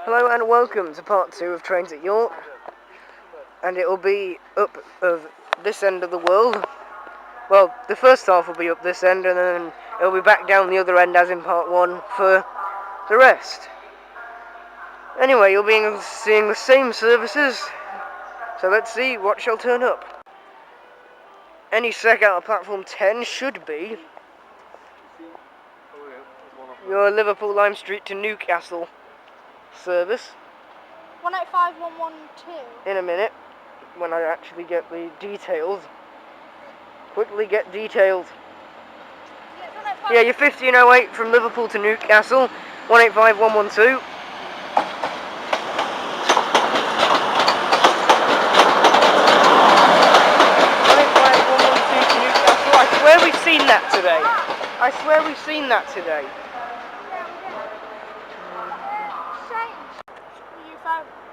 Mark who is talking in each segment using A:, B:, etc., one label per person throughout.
A: Hello and welcome to part 2 of Trains at York, and it will be up of this end of the world. Well, the first half will be up this end, and then it'll be back down the other end as in part 1 for the rest. Anyway, you'll be seeing the same services, so let's see what shall turn up. Any sec out of platform 10 should be your Liverpool Lime Street to Newcastle service.
B: 185112.
A: In a minute, when I actually get the details. Quickly get details. Yeah, you're 1508 from Liverpool to Newcastle, 185112. I swear we've seen that today. I swear we've seen that today.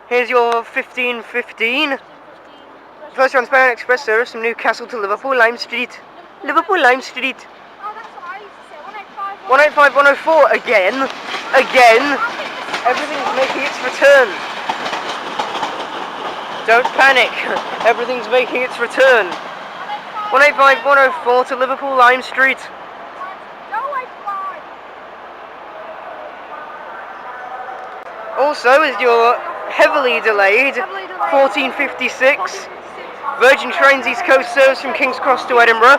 A: Here's your 1515. First transparent express service from Newcastle to Liverpool Lime Street. Liverpool Lime Street.
B: Oh, that's what I used to say.
A: 185104 again. Everything's making its return. Don't panic. Everything's making its return. 185104 to Liverpool Lime Street. Also is your heavily delayed 1456 Virgin Trains East Coast service from King's Cross to Edinburgh,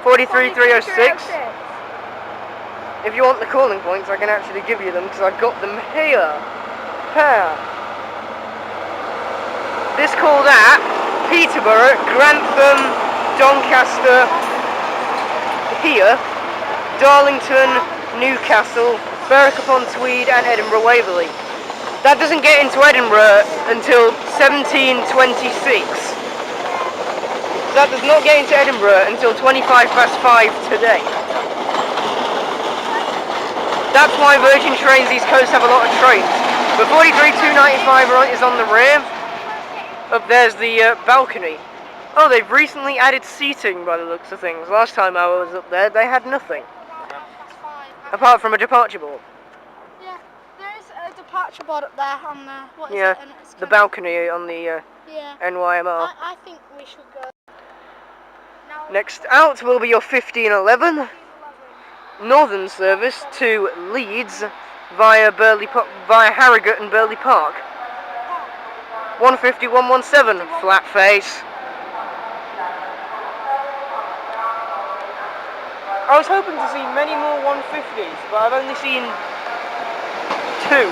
A: 43306. If you want the calling points, I can actually give you them because I've got them here. This called at Peterborough, Grantham, Doncaster, here, Darlington, Newcastle, Berwick-upon-Tweed and Edinburgh Waverley. That doesn't get into Edinburgh until 1726. That does not get into Edinburgh until 5:25 today. That's why Virgin Trains East Coast have a lot of trains. But 43295 is on the rear. Up there's the balcony. Oh, they've recently added seating by the looks of things. Last time I was up there, they had nothing. Apart from a departure board.
B: Yeah, there is a departure board up there on the, what is
A: yeah,
B: it? And it's
A: the balcony on the NYMR.
B: I think we should go.
A: Next out will be your 1511 Northern service to Leeds via Harrogate and Burley Park. 15117 flat face. I was hoping to see many more 150s, but I've only seen 2.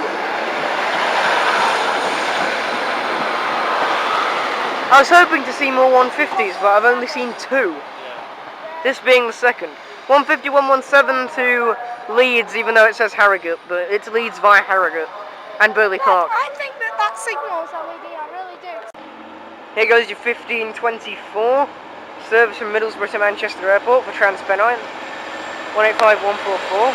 A: I was hoping to see more 150s, but I've only seen 2. This being the second. 15117 to Leeds, even though it says Harrogate, but it's Leeds via Harrogate and Burley Park.
B: I think that signals LED, I really do.
A: Here goes your 1524 service from Middlesbrough to Manchester Airport for TransPennine. 185144.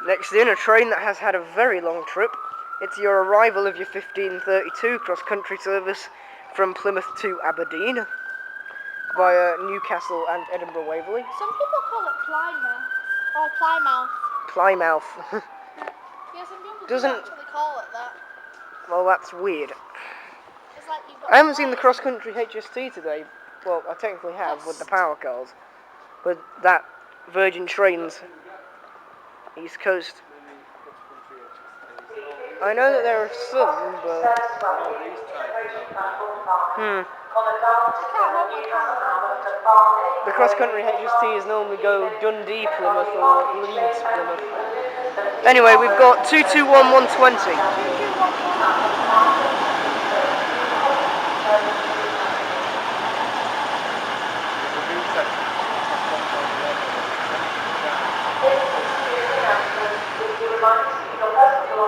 A: Next in, a train that has had a very long trip. It's your arrival of your 1532 cross-country service from Plymouth to Aberdeen via Newcastle and Edinburgh Waverley.
B: Some people call it Plymouth or Plymouth.
A: Plymouth.
B: Yeah, some people
A: Doesn't
B: actually call it that.
A: Well, that's weird.
B: It's like you've got
A: I haven't seen the cross-country HST today. Well, I technically have with the power cars, but that Virgin Trains East Coast. I know that there are some, but the cross-country HSTs normally go Dundee Plymouth or Leeds Plymouth. Anyway, we've got 221120.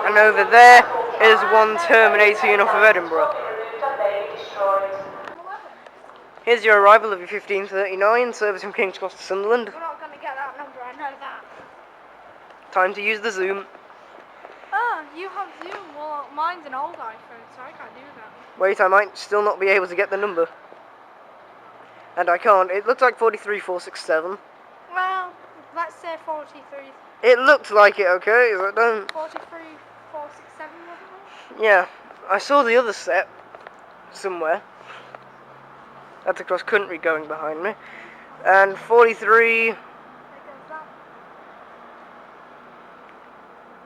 A: And over there is one terminating off of Edinburgh. Here's your arrival of your 1539 service from King's Cross to Sunderland.
B: We're not going to get that number, I know that.
A: Time to use the zoom.
B: Oh, you have Zoom. Well, mine's an old iPhone, so I can't do that.
A: Wait, I might still not be able to get the number. And I can't. It looks like 43467.
B: Well, let's say 43.
A: It looked like it, okay? I don't...
B: 43467, wasn't it?
A: Yeah, I saw the other set somewhere. That's a cross country going behind me. And 43
B: There goes that.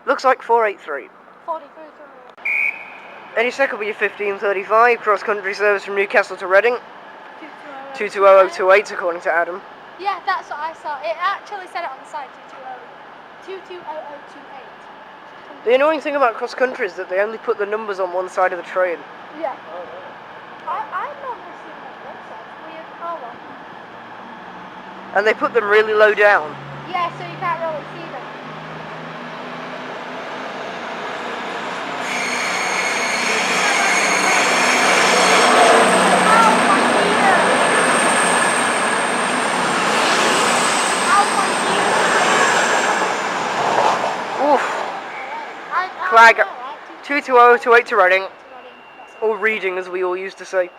A: looks like 483.
B: 43.
A: Any second will be your 1535 cross country service from Newcastle to Reading. 220028 according to Adam.
B: Yeah, that's what I saw. It actually said it on the side, 220028.
A: The annoying thing about cross country is that they only put the numbers on one side of the train.
B: Yeah. I've normally seen that website. Weird. Oh well.
A: And they put them really low down.
B: Yeah, so you can't really see them.
A: Oof.
B: Flag.
A: Flag 22028 to Reading. Or Reading as we all used to say.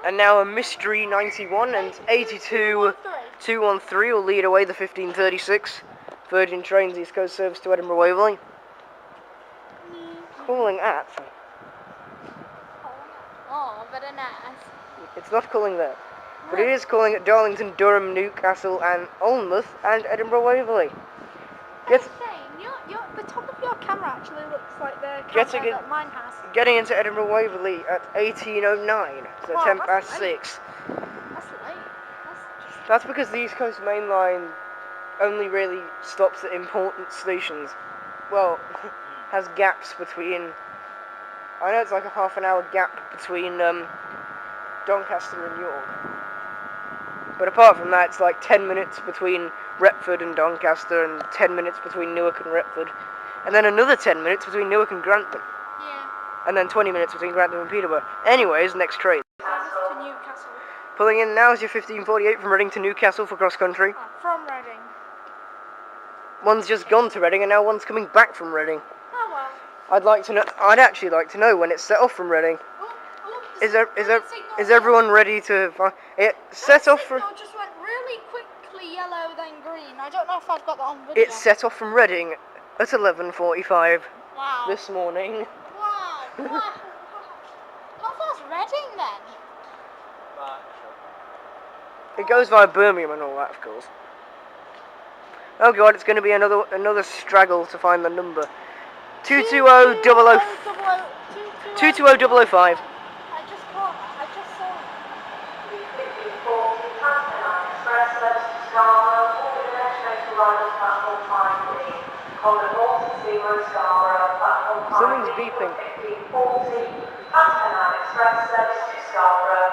A: And now a mystery 91 and 82213 will lead away the 1536 Virgin Trains East Coast service to Edinburgh Waverley. Calling at.
B: Oh, very nice.
A: It's not calling there. But it is calling at Darlington, Durham, Newcastle and Alnmouth and Edinburgh Waverley.
B: Yes. The top of your camera actually looks like the camera that mine has.
A: Getting into Edinburgh Waverley at 1809, so
B: Wow,
A: 10
B: that's
A: past
B: late.
A: 6.
B: That's late.
A: That's because the East Coast Main Line only really stops at important stations. Well, has gaps between... I know it's like a half an hour gap between Doncaster and York. But apart from that, it's like 10 minutes between Retford and Doncaster and 10 minutes between Newark and Retford. And then another 10 minutes between Newark and Grantham.
B: Yeah.
A: And then 20 minutes between Grantham and Peterborough. Anyways, next train.
B: To Newcastle.
A: Pulling in now is your 1548 from Reading to Newcastle for cross country.
B: From Reading.
A: One's just gone to Reading and now one's coming back from Reading.
B: Oh well.
A: I'd actually like to know when it's set off from Reading. Is everyone ready to it set off from?
B: It just went really quickly yellow then green. I don't know if I've got that on video.
A: It set off from Reading at 11:45
B: Wow.
A: this morning.
B: Wow. Wow. How far's Reading then?
A: It goes via Birmingham and all that, of course. Oh god, it's going to be another straggle to find the number. 220 005.
B: I just caught that. I just saw it.
A: Something's beeping.
C: Express service to Scarborough.